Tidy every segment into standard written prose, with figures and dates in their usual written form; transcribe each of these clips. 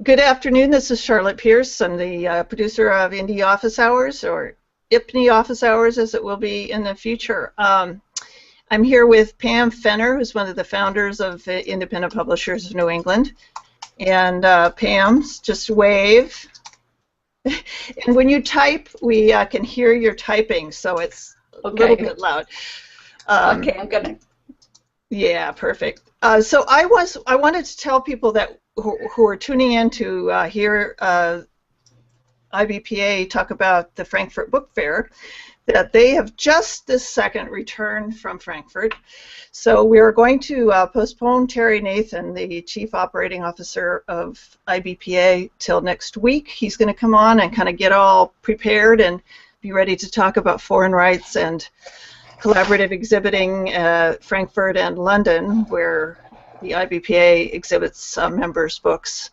Good afternoon. This is Charlotte Pierce. I'm the producer of Indie Office Hours, or IPNY Office Hours, as it will be in the future. I'm here with Pam Fenner, who's one of the founders of Independent Publishers of New England. And Pam's just wave. And when you type, we can hear your typing, so it's a little bit loud. Okay, I'm gonna. Yeah, perfect. So I wanted to tell people that who are tuning in to hear IBPA talk about the Frankfurt Book Fair, that they have just this second returned from Frankfurt. So we are going to postpone Terry Nathan, the Chief Operating Officer of IBPA, till next week. He's going to come on and kind of get all prepared and be ready to talk about foreign rights and collaborative exhibiting at Frankfurt and London, where the IBPA exhibits members' books.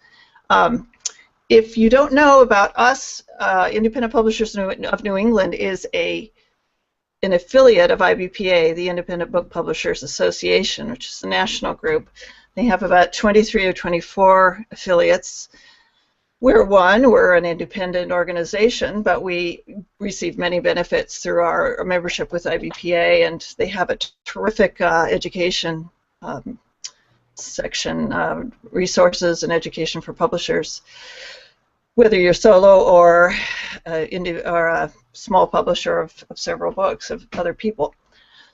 If you don't know about us, Independent Publishers of New England is an affiliate of IBPA, the Independent Book Publishers Association, which is a national group. They have about 23 or 24 affiliates. We're an independent organization, but we receive many benefits through our membership with IBPA, and they have a terrific education section, resources and education for publishers, whether you're solo or a small publisher of several books of other people.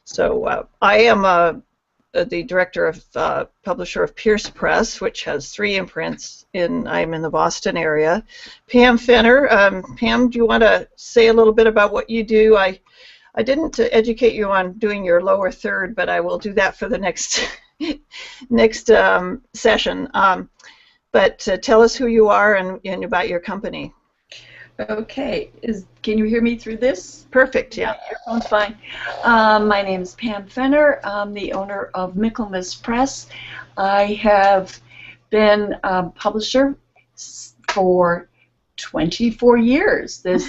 So I am the director of publisher of Pierce Press, which has 3 imprints. I'm in the Boston area. Pam Fenner, Pam, do you want to say a little bit about what you do? I didn't educate you on doing your lower third, but I will do that for the next session. But tell us who you are and about your company. Okay, can you hear me through this? Perfect, yeah. Earphone's fine. My name is Pam Fenner. I'm the owner of Michaelmas Press. I have been a publisher for 24 years. This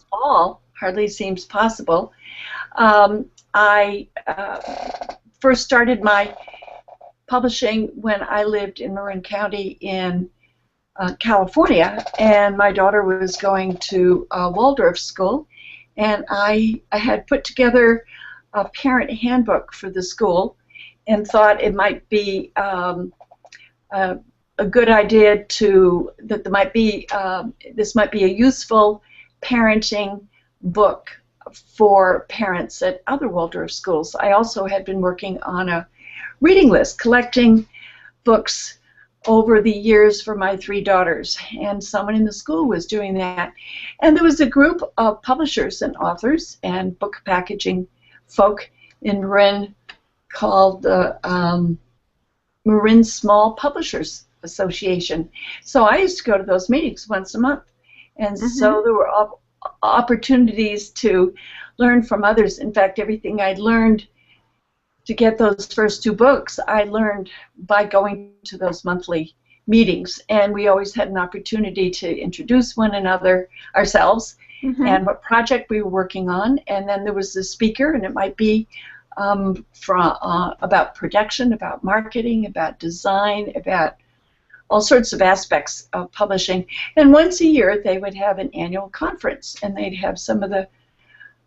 fall hardly seems possible. I first started my publishing when I lived in Marin County in California, and my daughter was going to Waldorf school, and I had put together a parent handbook for the school and thought it might be a good idea that this might be a useful parenting book for parents at other Waldorf schools. I also had been working on a reading list, collecting books over the years for my 3 daughters, and someone in the school was doing that. And there was a group of publishers and authors and book packaging folk in Marin called the Marin Small Publishers Association. So I used to go to those meetings once a month, and so there were opportunities to learn from others. In fact, everything I'd learned to get those first 2 books, I learned by going to those monthly meetings, and we always had an opportunity to introduce one another, ourselves, and what project we were working on, and then there was the speaker, and it might be about production, about marketing, about design, about all sorts of aspects of publishing. And once a year they would have an annual conference, and they'd have some of the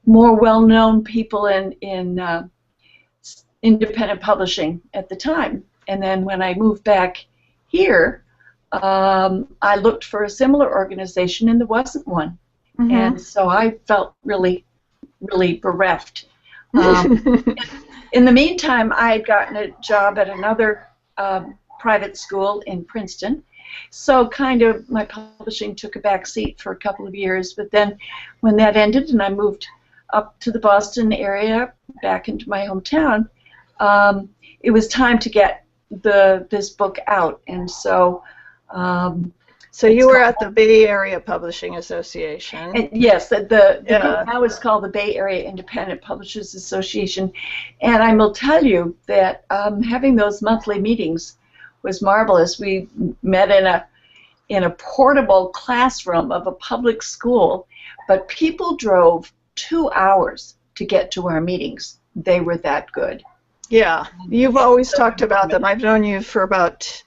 more well-known people in independent publishing at the time. And then when I moved back here, I looked for a similar organization, and there wasn't one. And so I felt really, really bereft. In the meantime, I had gotten a job at another private school in Princeton, so kind of my publishing took a back seat for a couple of years. But then when that ended and I moved up to the Boston area, back into my hometown, it was time to get this book out. And so so you were at the Bay Area Publishing Association. And yes, the group now is called the Bay Area Independent Publishers Association. And I will tell you that having those monthly meetings was marvelous. We met in a portable classroom of a public school, but people drove 2 hours to get to our meetings. They were that good. Yeah, you've always talked about them. I've known you for about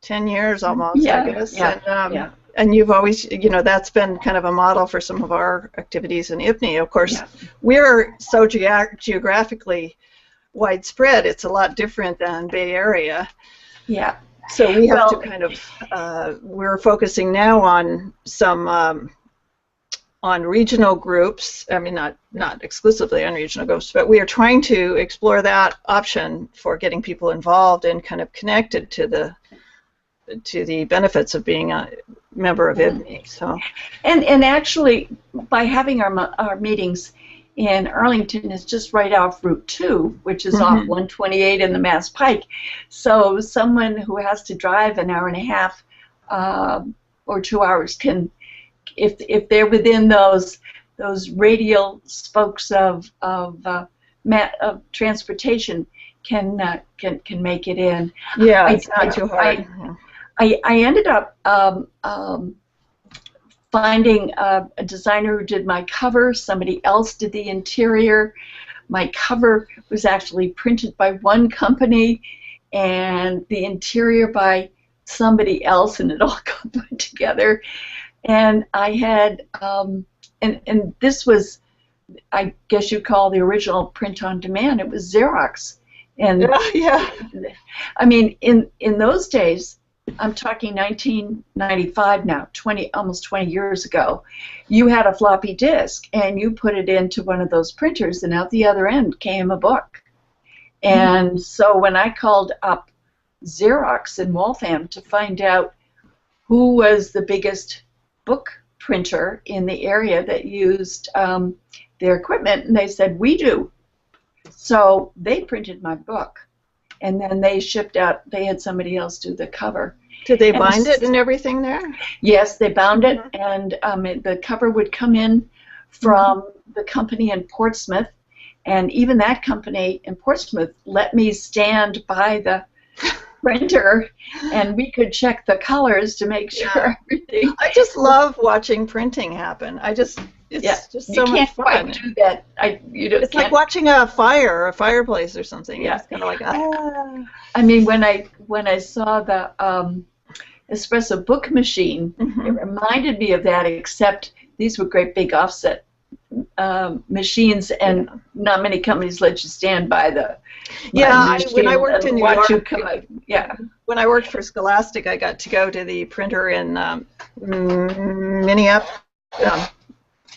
10 years almost, Yeah, I guess. yeah, And, yeah, and you've always, that's been kind of a model for some of our activities in IBNI. Of course, yeah, we're so geographically widespread, it's a lot different than Bay Area. yeah. So we have to Well, kind of, we're focusing now on some, on regional groups. I mean, not exclusively on regional groups, but we are trying to explore that option for getting people involved and kind of connected to the benefits of being a member of IBNI. So, and actually, by having our meetings in Arlington is just right off Route 2, which is off 128 in the Mass Pike. So someone who has to drive an hour and a half or 2 hours can, if they're within those radial spokes of transportation, can make it in. yeah, it's not too hard. I ended up finding a designer who did my cover. Somebody else did the interior. My cover was actually printed by one company and the interior by somebody else, and it all got put together. And I had, and this was, I guess you'd call the original print on demand. It was Xerox. And yeah. I mean, in those days, I'm talking 1995 now, almost 20 years ago, you had a floppy disk and you put it into one of those printers and out the other end came a book. And so when I called up Xerox in Waltham to find out who was the biggest book printer in the area that used their equipment, and they said, we do. So they printed my book. And then they shipped out, they had somebody else do the cover. Did they bind it and everything there? Yes, they bound it, and the cover would come in from the company in Portsmouth, and even that company in Portsmouth let me stand by the printer, and we could check the colors to make sure everything. I just love watching printing happen. It's just so much fun. You can't quite do that. It's like watching a fireplace or something. Yeah. It's kind of like, ah. I mean, when I saw the espresso book machine, it reminded me of that, except these were great big offset machines, and not many companies let you stand by the when I worked in New York, when I worked for Scholastic, I got to go to the printer in Minneapolis.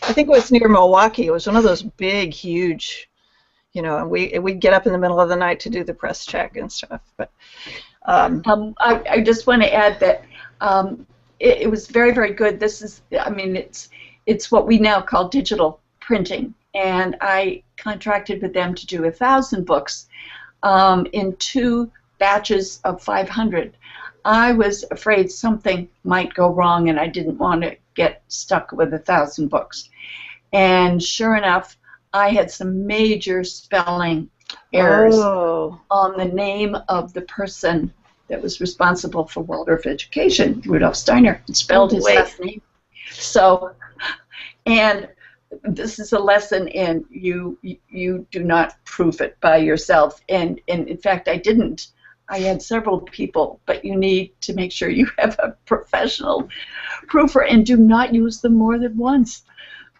I think it was near Milwaukee. It was one of those big, huge, and we'd get up in the middle of the night to do the press check and stuff. But I just want to add that it was very, very good. This is, I mean, it's what we now call digital printing, and I contracted with them to do 1,000 books in 2 batches of 500. I was afraid something might go wrong, and I didn't want to get stuck with 1,000 books. And sure enough, I had some major spelling errors on the name of the person that was responsible for Waldorf education, Rudolf Steiner. It spelled his last name. So, and this is a lesson in you do not proof it by yourself. And in fact, I didn't. I had several people, but you need to make sure you have a professional proofer, and do not use them more than once.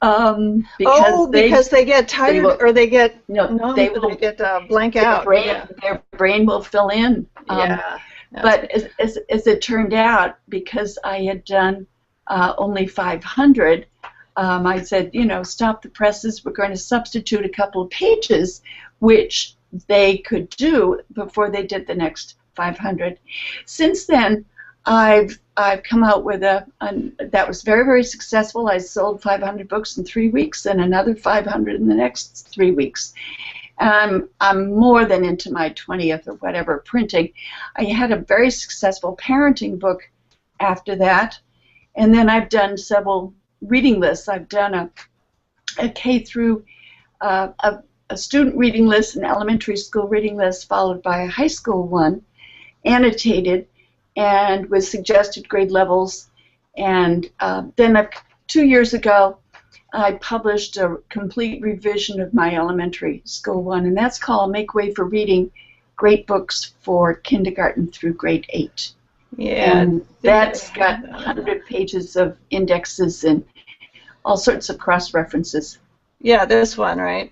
Because they get tired, or they get they get blank out. Their brain will fill in. But as it turned out, because I had done only 500, I said, stop the presses. We're going to substitute a couple of pages, which they could do before they did the next 500. Since then, I've come out with that was very, very successful. I sold 500 books in 3 weeks and another 500 in the next 3 weeks. I'm more than into my 20th or whatever printing. I had a very successful parenting book after that, and then I've done several reading lists. I've done a K through a student reading list, an elementary school reading list, followed by a high school one, annotated and with suggested grade levels. And then 2 years ago, I published a complete revision of my elementary school one, and that's called Make Way for Reading, Great Books for Kindergarten through Grade 8. Yeah. And that's got 100 pages of indexes and all sorts of cross-references. Yeah, this one, right?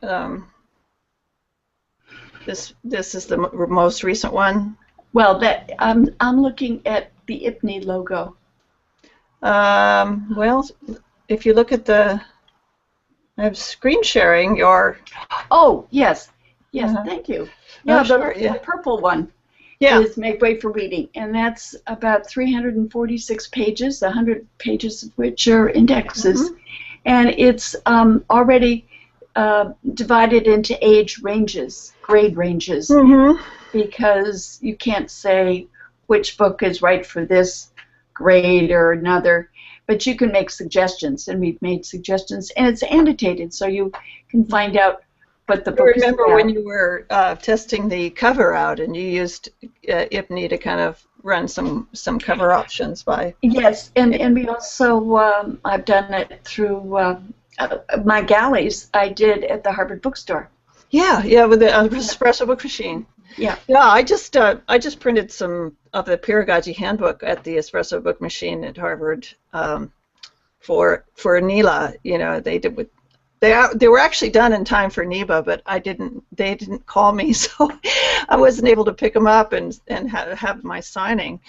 This is the most recent one. Well, that I'm looking at the IPNI logo. Well, if you look at I'm screen sharing your. Oh, yes. Yes, thank you. Yeah, Oh, sure, yeah. The purple one Yeah. is Make Way for Reading, and that's about 346 pages, 100 pages of which are indexes. Mm-hmm. And it's already divided into age ranges, grade ranges, because you can't say which book is right for this grade or another, but you can make suggestions, and we've made suggestions, and it's annotated, so you can find out what the book is about. I remember when you were testing the cover out, and you used IPNI to kind of run some cover options by. Yes, and we also, I've done it through my galleys I did at the Harvard Bookstore. Yeah, with the espresso book machine. Yeah. Yeah, I just printed some of the Pedagogy handbook at the espresso book machine at Harvard for NELA. You know, they were actually done in time for NEBA, but they didn't call me, so I wasn't able to pick them up and have my signing.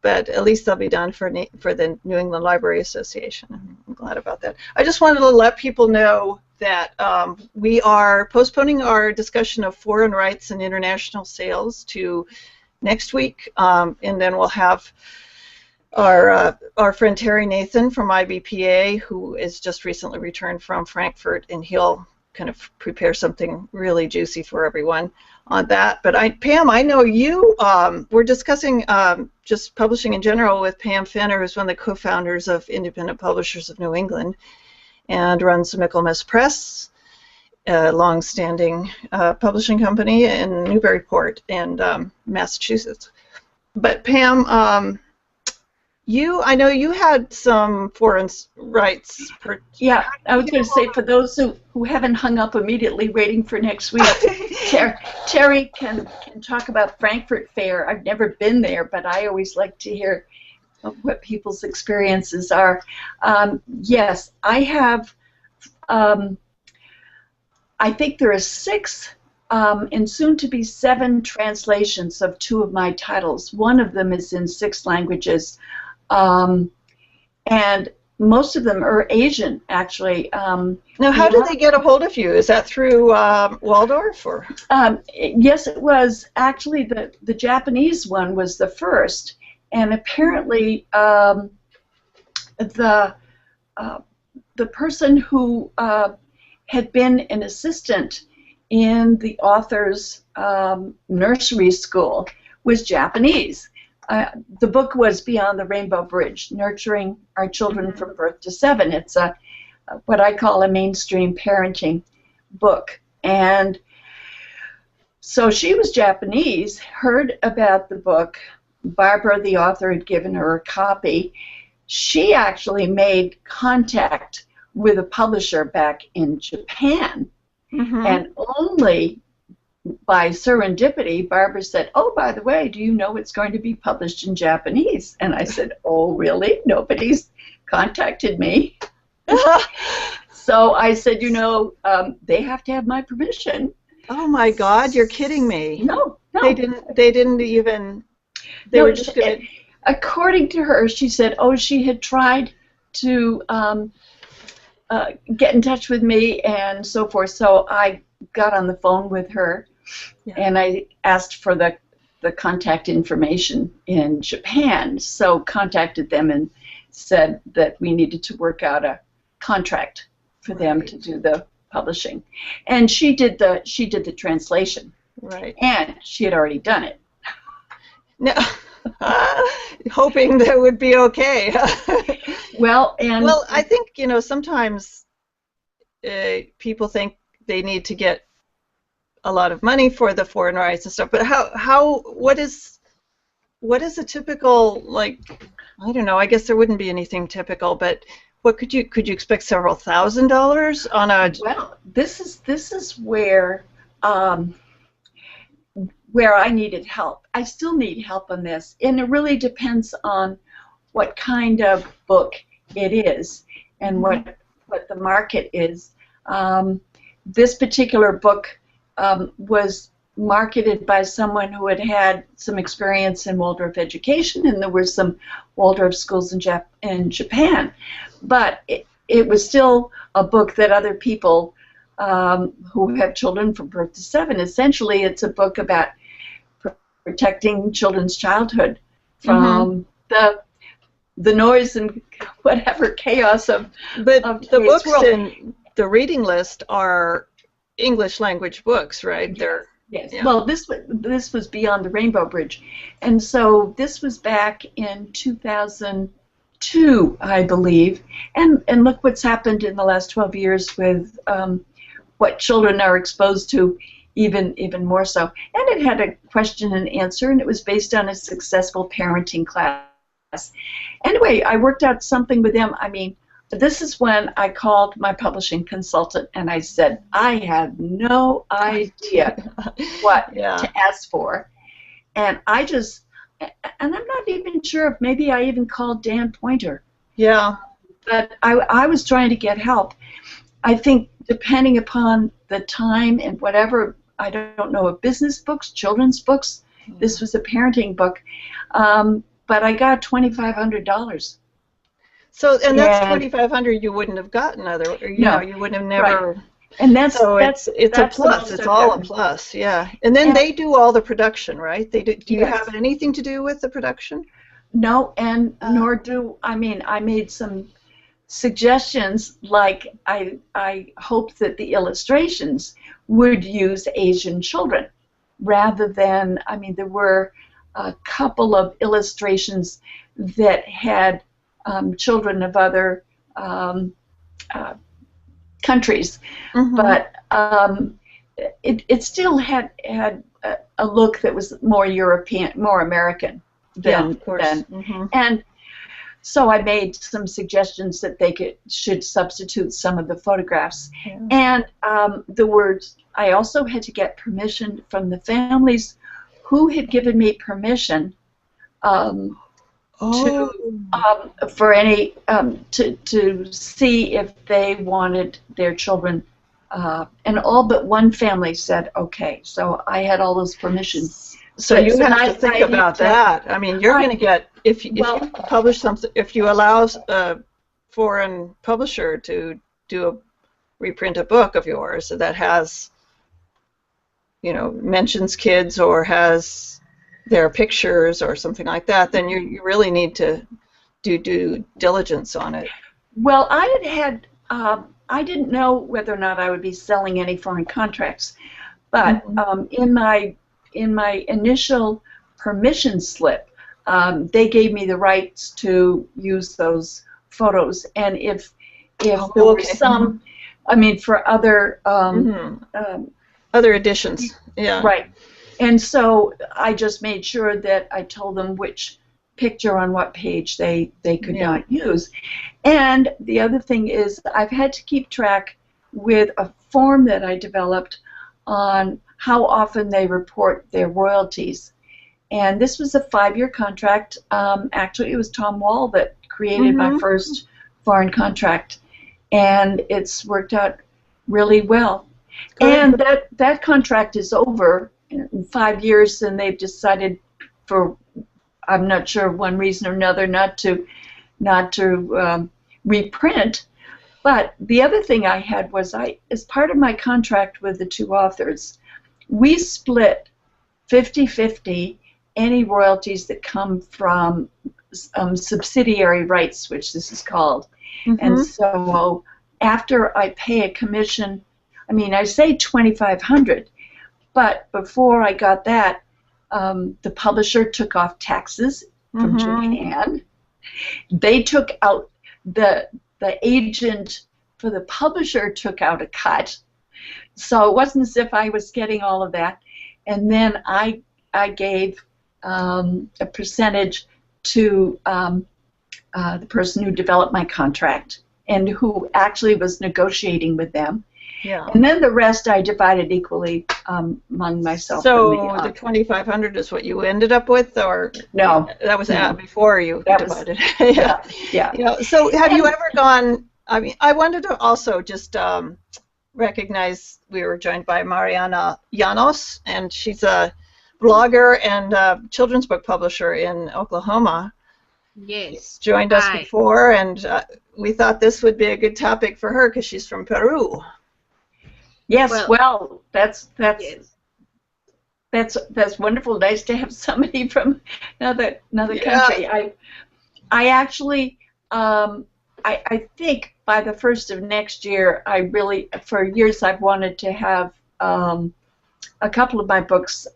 But at least they'll be done for the New England Library Association. I'm glad about that. I just wanted to let people know that we are postponing our discussion of foreign rights and international sales to next week, and then we'll have our friend Terry Nathan from IBPA, who is just recently returned from Frankfurt, and he'll kind of prepare something really juicy for everyone on that. But Pam, I know you were discussing just publishing in general with Pam Fenner, who's one of the co-founders of Independent Publishers of New England and runs Michaelmas Press, a long-standing publishing company in Newburyport and Massachusetts. But Pam, I know you had some foreign rights. Yeah, I was going to say, for those who haven't hung up immediately waiting for next week, Terry can talk about Frankfurt Fair. I've never been there, but I always like to hear what people's experiences are. Yes, I have, I think there are 6 and soon to be 7 translations of 2 of my titles. One of them is in 6 languages. And most of them are Asian, actually. Now, how did they get a hold of you? Is that through Waldorf? Or? Yes, it was. Actually, the Japanese one was the first, and apparently the person who had been an assistant in the author's nursery school was Japanese. The book was Beyond the Rainbow Bridge, Nurturing Our Children from Birth to 7. It's what I call a mainstream parenting book. And so she was Japanese, heard about the book. Barbara, the author, had given her a copy. She actually made contact with a publisher back in Japan. And only by serendipity, Barbara said, "Oh, by the way, do you know it's going to be published in Japanese?" And I said, "Oh, really? Nobody's contacted me." So I said, they have to have my permission. Oh my God, you're kidding me. No. They didn't even, they were just going to. According to her, she said, she had tried to get in touch with me and so forth. So I got on the phone with her. Yeah. And I asked for the contact information in Japan, so contacted them and said that we needed to work out a contract for them to do the publishing. And she did the translation. Right. And she had already done it. No. Hoping that would be okay. Well, I think sometimes people think they need to get a lot of money for the foreign rights and stuff, but what is a typical, like, I don't know, I guess there wouldn't be anything typical, but what could you expect several $1,000s on a? Well, this is where where I needed help. I still need help on this, and it really depends on what kind of book it is and what the market is. This particular book was marketed by someone who had had some experience in Waldorf education, and there were some Waldorf schools in Japan. But it was still a book that other people who have children from birth to 7, essentially it's a book about protecting children's childhood from the noise and whatever chaos of But the books world. in the reading list are English language books, right? They're Yes. Yeah. Well, this was Beyond the Rainbow Bridge, and so this was back in 2002, I believe. And look what's happened in the last 12 years with what children are exposed to, even more so. And it had a question and answer, and it was based on a successful parenting class. Anyway, I worked out something with them. I mean, this is when I called my publishing consultant and I said, I have no idea what to ask for. And I'm not even sure if maybe I even called Dan Pointer. Yeah. But I was trying to get help. I think depending upon the time and whatever, I don't know, of business books, children's books, this was a parenting book, but I got $2,500. So, and that's $2,500 you wouldn't have gotten you wouldn't have never. Right. And that's it's a plus. It's all a plus, yeah. And then they do all the production, right? They do. Do you have anything to do with the production? No, and nor do I made some suggestions, like I hoped that the illustrations would use Asian children rather than, there were a couple of illustrations that had children of other countries, but it still had a look that was more European, more American than. And so I made some suggestions that they should substitute some of the photographs. And the words, I also had to get permission from the families who had given me permission for any to see if they wanted their children, and all but one family said okay. So I had all those permissions. So you have to think about that. I mean, you're going to get if you publish something, if you allow a foreign publisher to reprint a book of yours that has, mentions kids or has their pictures or something like that, then you really need to do due diligence on it. Well, I didn't know whether or not I would be selling any foreign contracts, but in my initial permission slip, they gave me the rights to use those photos, and if there were some, for other other editions, right. And so I just made sure that I told them which picture on what page they could not use. And the other thing is I've had to keep track with a form that I developed on how often they report their royalties. And this was a 5-year contract. Actually, it was Tom Wall that created my first foreign contract, and it's worked out really well. Good. And that contract is over in 5 years, and they've decided, for I'm not sure one reason or another, not to reprint. But the other thing I had was as part of my contract with the 2 authors, we split 50-50 any royalties that come from subsidiary rights, which this is called. And so after I pay a commission, I say $2,500, but before I got that, the publisher took off taxes from Japan. They took out the agent for the publisher took out a cut. So it wasn't as if I was getting all of that. And then I gave a percentage to the person who developed my contract and who actually was negotiating with them. Yeah. And then the rest I divided equally among myself. So the 2,500 is what you ended up with, or no, that was no. before you That divided. was, Yeah. yeah. You know, so have you ever gone? I mean, I wanted to also just recognize we were joined by Mariana Llanos, and she's a blogger and children's book publisher in Oklahoma. Yes. She's joined us before, and we thought this would be a good topic for her because she's from Peru. Yes, well, that's yes. That's wonderful. Nice to have somebody from another country. I actually I think by the 1st of next year, I really, for years I've wanted to have a couple of my books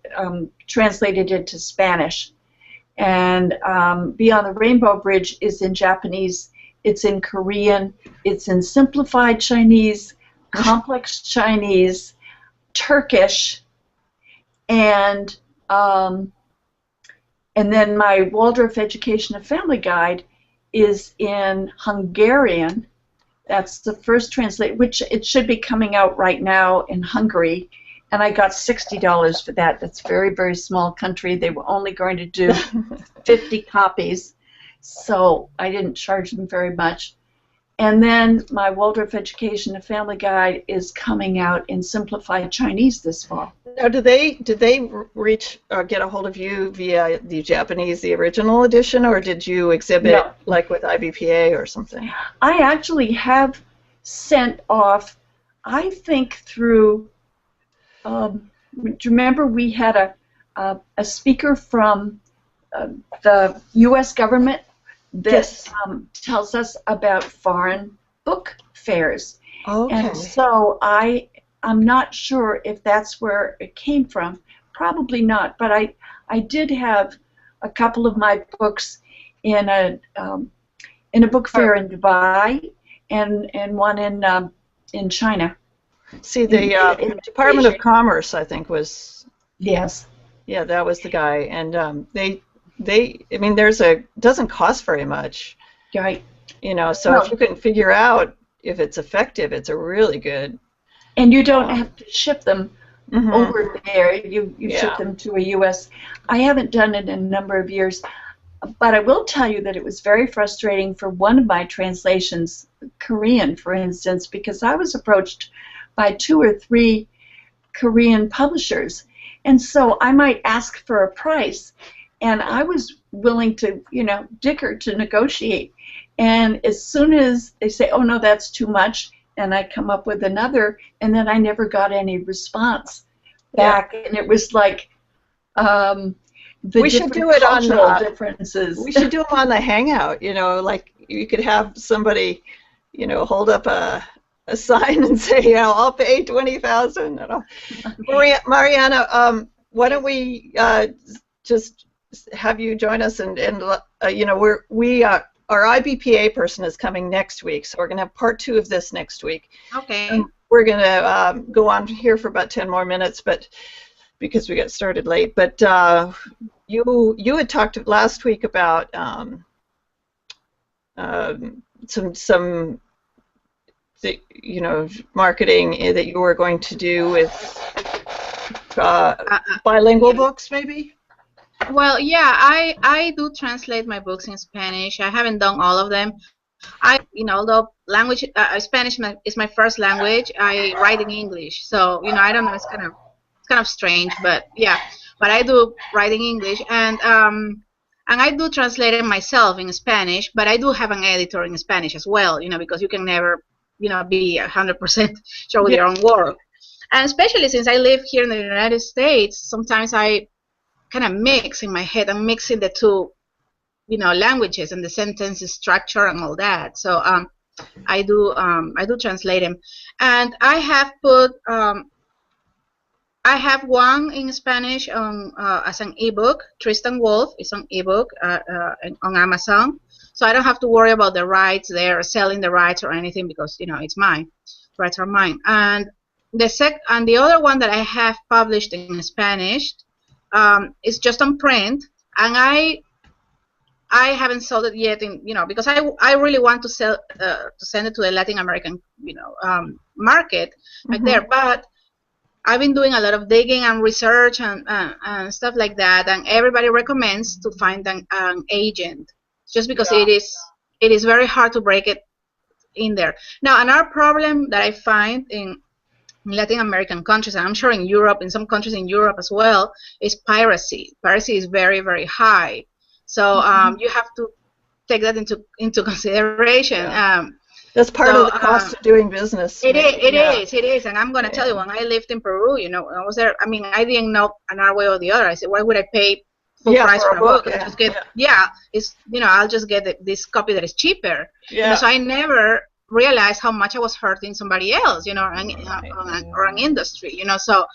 translated into Spanish. And Beyond the Rainbow Bridge is in Japanese, it's in Korean, it's in simplified Chinese, complex Chinese, Turkish, and then my Waldorf Education and Family Guide is in Hungarian. That's the first translate, which it should be coming out right now in Hungary. And I got $60 for that. That's a very, very small country. They were only going to do 50 copies, so I didn't charge them very much. And then my Waldorf Education and Family Guide is coming out in simplified Chinese this fall. Now, did they reach or get a hold of you via the Japanese, the original edition, or did you exhibit like with IBPA or something? I actually have sent off, I think through. Do you remember we had a speaker from the U.S. government that tells us about foreign book fairs? Okay. And so I'm not sure if that's where it came from. Probably not, but I did have a couple of my books in a book fair in Dubai and one in China. See, the Department of Commerce, I think, was. Yes. Yeah, that was the guy, and I mean, doesn't cost very much. Right. You know, so if you can figure out if it's effective, it's a really good. And you don't have to ship them over there. You ship them to a U.S. I haven't done it in a number of years, but I will tell you that it was very frustrating for one of my translations, Korean, for instance, because I was approached by 2 or 3 Korean publishers, and so I might ask for a price, and I was willing to, dicker to negotiate. And as soon as they say, "Oh no, that's too much," and I come up with another, and then I never got any response back, and it was like we should do it on differences. We should do them on the Hangout. Like you could have somebody, hold up a sign and say, I'll pay $20,000. Mariana, why don't we just have you join us and our IBPA person is coming next week, so we're going to have part 2 of this next week. Okay. And we're going to go on here for about 10 more minutes, but because we got started late. But you had talked last week about some marketing that you were going to do with bilingual books, maybe? Well, yeah, I do translate my books in Spanish. I haven't done all of them. Although language Spanish is my first language, I write in English. So I don't know. It's kind of strange, but yeah. But I do write in English, and I do translate it myself in Spanish. But I do have an editor in Spanish as well. Because you can never be 100% sure with your own work. And especially since I live here in the United States, sometimes I kind of mix in my head. I'm mixing the two, languages and the sentence structure and all that. So I do translate them, and I have put I have one in Spanish on as an ebook. Tristan Wolf is an ebook on Amazon, so I don't have to worry about the rights there, selling the rights or anything, because it's mine. Rights are mine. And the other one that I have published in Spanish is just on print, and I haven't sold it yet in, because I really want to send it to the Latin American, market right there. But I've been doing a lot of digging and research and stuff like that, and everybody recommends to find an agent, just because it is very hard to break it in there. Now, another problem that I find in Latin American countries, and I'm sure in Europe, in some countries in Europe as well, is piracy. Piracy is very, very high. So you have to take that into consideration. That's part of the cost of doing business. It is, and I'm going to tell you, when I lived in Peru, I was there. I mean, I didn't know another way or the other. I said, why would I pay full price for a book? I'll just get, it's, I'll just get this copy that is cheaper. So I never realized how much I was hurting somebody else, or an industry, So,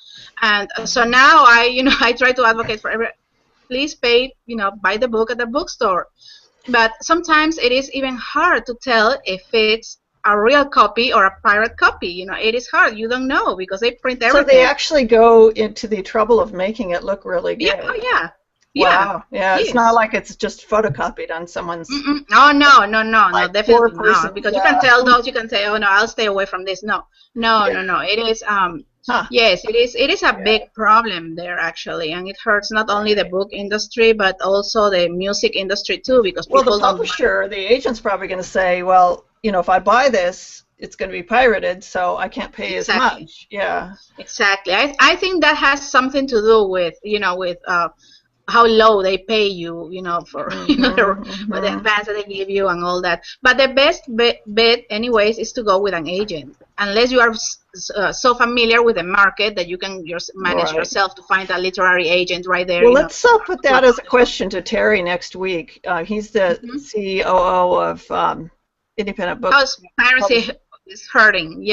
and so now I try to advocate for please pay, buy the book at the bookstore. But sometimes it is even hard to tell if it's a real copy or a pirate copy. It is hard. You don't know because they print everything. So they actually go into the trouble of making it look really good. Yeah. Wow. Yeah. It's not like it's just photocopied on someone's. Oh no, definitely not. Because you can tell those. You can say, oh no, I'll stay away from this. No. It is. Yes, it is a big problem there actually, and it hurts not only the book industry but also the music industry too, because people the publisher, the agent's probably going to say, well, if I buy this, it's going to be pirated, so I can't pay as much. Yeah. Exactly. I think that has something to do with with how low they pay you, for the advance that they give you and all that. But the best bet, anyways, is to go with an agent, unless you are so familiar with the market that you can manage yourself to find a literary agent right there. Well, let's put that as a question to Terry next week. He's the COO of Independent Book. Piracy is hurting.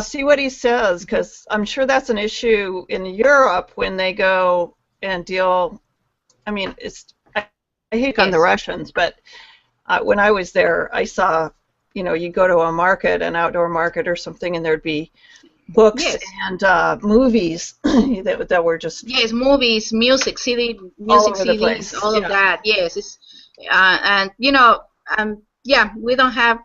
See what he says, because I'm sure that's an issue in Europe when they go and deal. I mean, I hate on the Russians, but when I was there, I saw, you go to a market, an outdoor market or something, and there'd be books and movies that were just movies, music, CD, music CDs, all of that. Yes, it's and we don't have.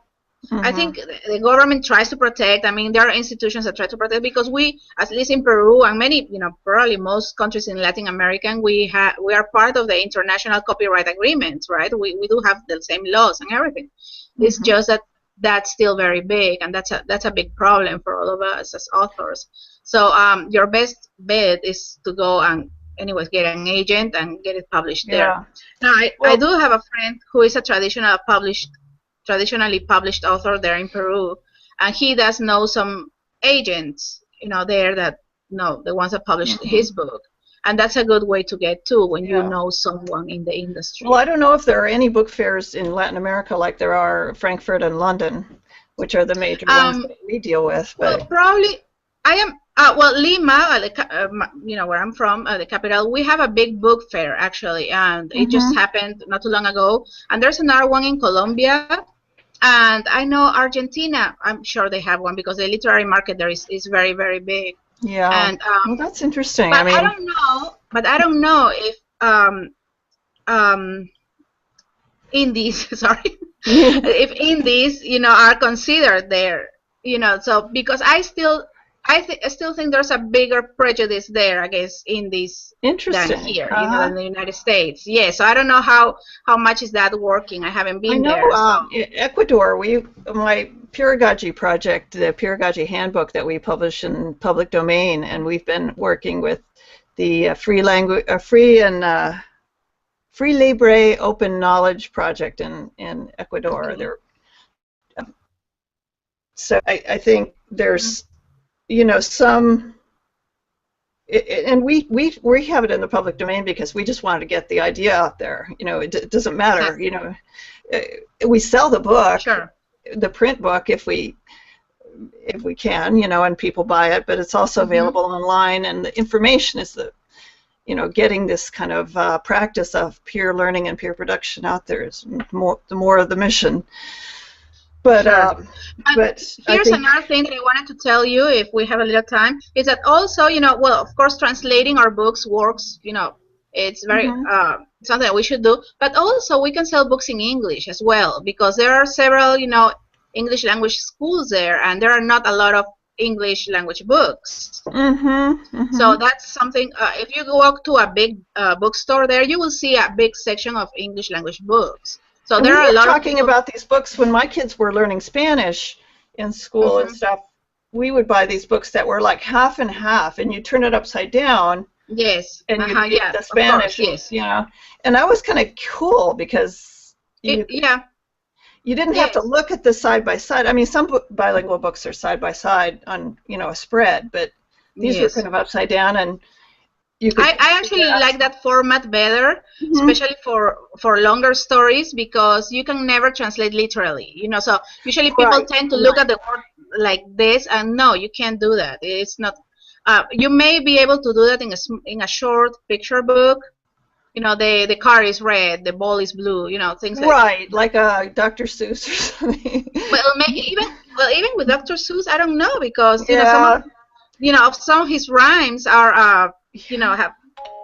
I think the government tries to protect. I mean, there are institutions that try to protect, because we, at least in Peru and many, probably most countries in Latin America, we are part of the international copyright agreements, right? We do have the same laws and everything. It's just that that's still very big, and that's a big problem for all of us as authors. So your best bet is to go and anyways get an agent and get it published there. Now, I do have a friend who is a traditionally published author there in Peru, and he does know some agents, there that the ones that published his book, and that's a good way to get to when you know someone in the industry. Well, I don't know if there are any book fairs in Latin America like there are Frankfurt and London, which are the major ones that we deal with. But well, probably I am. Lima, where I'm from, the capital, we have a big book fair actually, and it just happened not too long ago. And there's another one in Colombia. And I know Argentina, I'm sure they have one, because the literary market there is very, very big. Yeah. And well, that's interesting. But I don't know if indies, if indies, are considered there, so because I still think there's a bigger prejudice there against indies than here, in the United States. Yes, so I don't know how much is that working. I haven't been there. Ecuador, my Pedagogy project, the Pedagogy handbook that we publish in public domain, and we've been working with the free libre open knowledge project in Ecuador. So I think there's some, and we have it in the public domain because we just wanted to get the idea out there. It doesn't matter. We sell the book, the print book, if we can, and people buy it. But it's also available online, and the information is getting this kind of practice of peer learning and peer production out there is the more of the mission. But here's another thing that I wanted to tell you, if we have a little time, is that also, of course, translating our books works, it's very something that we should do. But also we can sell books in English as well, because there are several, English language schools there, and there are not a lot of English language books. So that's something. If you walk to a big bookstore there, you will see a big section of English language books. So and there are a lot talking about these books when my kids were learning Spanish in school and stuff. We would buy these books that were like half and half, and you turn it upside down. Yes. And you read the Spanish. Course, yes. And that was kind of cool because you didn't have to look at the side by side. I mean, some bilingual books are side by side on a spread, but these were kind of upside down, and you could. I actually like that format better, especially for longer stories, because you can never translate literally. So usually people tend to look at the word like this, and no, you can't do that. It's not. You may be able to do that in a short picture book. The car is red, the ball is blue. Things like a Dr. Seuss or something. Even with Dr. Seuss, I don't know, because some of his rhymes are have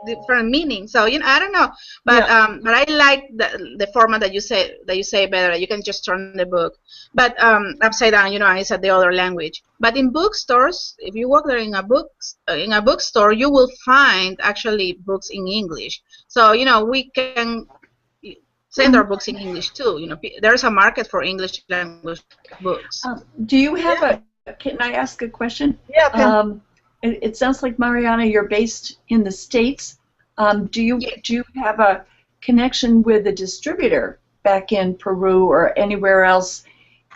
different meanings. So I don't know, but I like the format that you say better. You can just turn the book, but upside down, it's the other language. But in bookstores, if you walk there in a bookstore, you will find actually books in English. So we can send our books in English too. There's a market for English language books. Do you have Can I ask a question? Yeah. It sounds like, Mariana, you're based in the States. Do you have a connection with a distributor back in Peru or anywhere else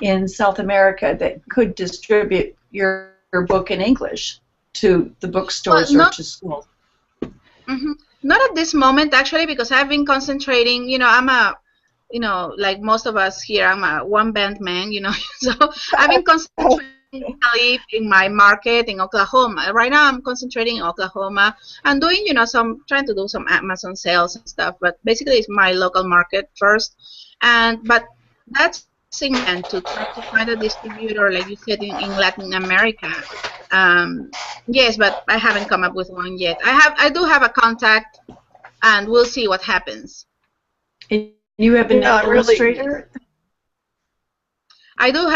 in South America that could distribute your book in English to the bookstores or to schools? Not at this moment, actually, because I've been concentrating. I'm like most of us here, I'm a one-band man, so I've been concentrating in my market in Oklahoma. Right now I'm concentrating in Oklahoma and doing, trying to do some Amazon sales and stuff, but basically it's my local market first. But that's meant to try to find a distributor, like you said, in Latin America. Yes, but I haven't come up with one yet. I do have a contact, and we'll see what happens. You have an illustrator? I do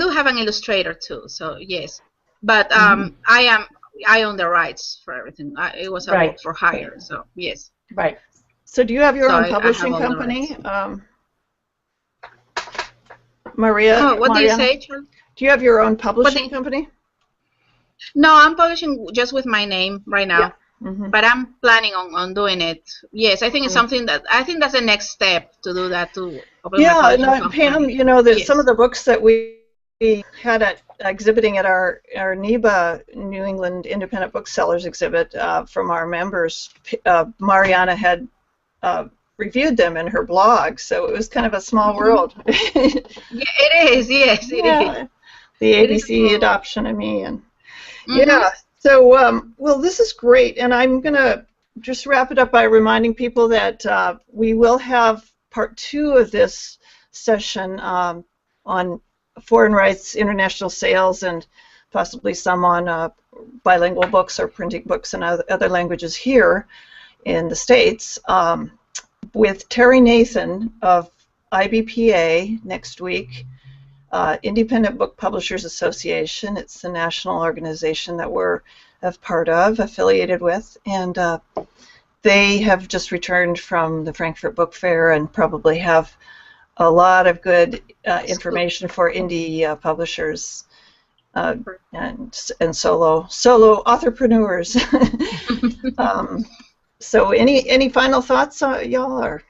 have an illustrator too, so yes, but I own the rights for everything. It was a book for hire, so yes. Right. So do you have your own publishing company, Maria? Oh, what do you say, Charlie? Do you have your own publishing company? No, I'm publishing just with my name right now. But I'm planning on doing it. Yes, I think it's something that's the next step to do that too. Pam, some of the books that we had exhibiting at our NEBA, New England Independent Booksellers exhibit from our members, Mariana had reviewed them in her blog, so it was kind of a small world. Yeah, it is. Yes, it is. The ABC adoption of me, and So, well, this is great, and I'm going to just wrap it up by reminding people that we will have part 2 of this session on foreign rights, international sales, and possibly some on bilingual books or printing books in other languages here in the States, with Terry Nathan of IBPA next week. Independent Book Publishers Association. It's the national organization that we're a part of, affiliated with, and they have just returned from the Frankfurt Book Fair and probably have a lot of good information for indie publishers and solo authorpreneurs. So any final thoughts, y'all? Or?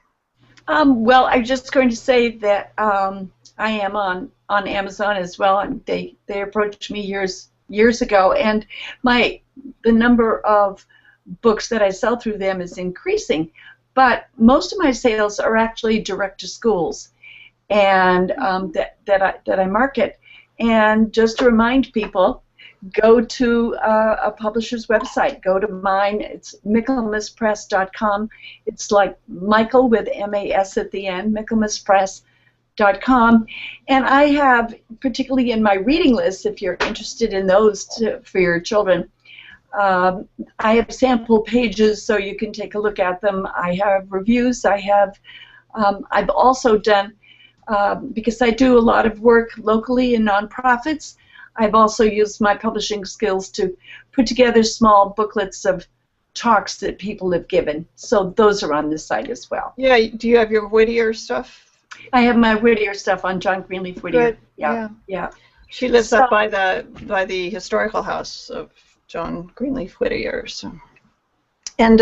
Well, I'm just going to say that I am on Amazon as well, and they approached me years ago, and the number of books that I sell through them is increasing, but most of my sales are actually direct to schools, and that I market. And just to remind people, go to a publisher's website. Go to mine. It's michaelmaspress.com. It's like Michael with M-A-S at the end, michaelmaspress.com. And I have, particularly in my reading list, if you're interested in those for your children, I have sample pages so you can take a look at them. I have reviews. I've also done, because I do a lot of work locally in nonprofits, I've also used my publishing skills to put together small booklets of talks that people have given. So those are on this site as well. Yeah, do you have your Whittier stuff? I have my Whittier stuff on John Greenleaf Whittier. Good. Yeah. She lives up by the historical house of John Greenleaf Whittier. So. And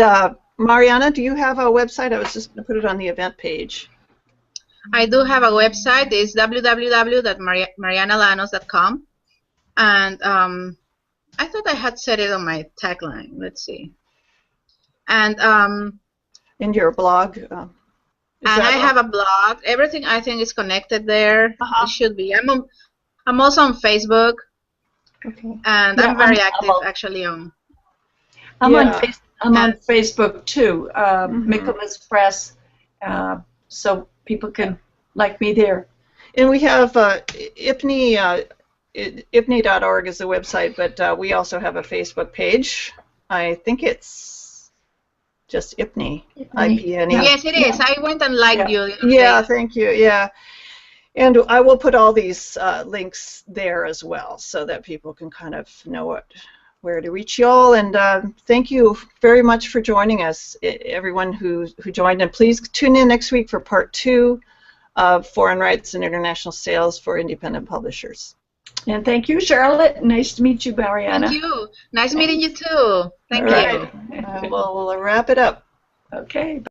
Mariana, do you have a website? I was just going to put it on the event page. I do have a website. It's www.marianalanos.com. And I thought I had set it on my tagline. Let's see. And in your blog. And I have a blog. Everything I think is connected there. It should be. I'm also on Facebook. Okay. And I'm very active actually on. I'm on Facebook too. Michaelmas Press. So people can like me there. And we have IPNI. IPNI.org is the website, but we also have a Facebook page. I think it's just IPNI. IPNE. Yes, it is. I went and liked you. Yeah, thank you. Yeah. And I will put all these links there as well so that people can kind of know where to reach y'all. And thank you very much for joining us, everyone who joined. And please tune in next week for part 2 of Foreign Rights and International Sales for Independent Publishers. And thank you, Charlotte. Nice to meet you, Mariana. Thank you. Nice meeting you too. Thank you. We'll wrap it up. Okay.